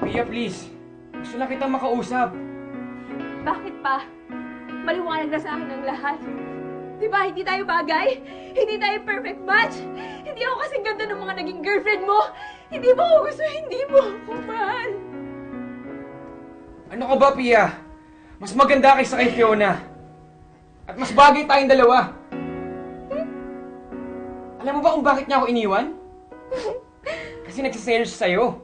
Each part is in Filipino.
Pia, please. Gusto lang kitang makausap. Bakit pa? Maliwanag na sa akin ang lahat. Di ba, hindi tayo bagay? Hindi tayo perfect match? Hindi ako kasing ganda ng mga naging girlfriend mo? Hindi mo ako gusto, hindi mo ako mahal. Ano ka ba, Pia? Mas maganda kaysa kay Fiona. At mas bagay tayong dalawa. Alam mo ba kung bakit niya ako iniwan? Kasi nagsiselos sa'yo.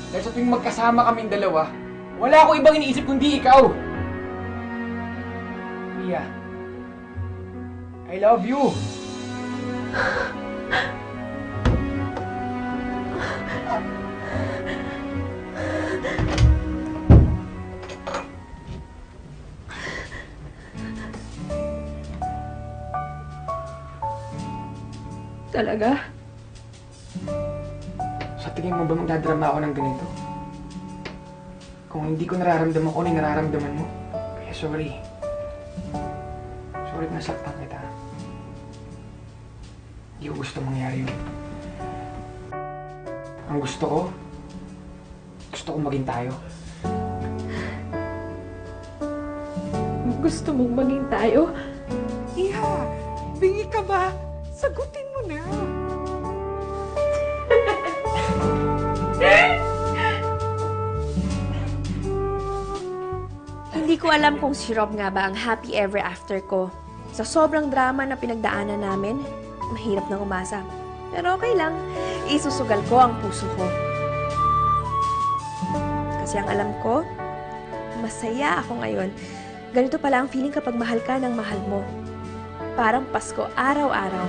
Dahil sa tuwing magkasama kaming dalawa, wala ako ibang iniisip kundi ikaw. Pia, I love you. Talaga? Sa tingin mo ba magdadrama ako ng ganito? Kung hindi ko nararamdaman ko, ano yung nararamdaman mo? Kaya sorry. Sorry kung nasaktan kita. Hindi ko gusto mangyari yun. Ang gusto ko maging tayo. Gusto mong maging tayo? Iha, bingi ka ba? Sagutin mo na. Hindi ko alam kung si Rob nga ba ang happy ever after ko. Sa sobrang drama na pinagdaanan namin, mahirap nang umasa. Pero okay lang, isusugal ko ang puso ko. Kasi ang alam ko, masaya ako ngayon. Ganito pala ang feeling kapag mahal ka ng mahal mo. Parang Pasko araw-araw.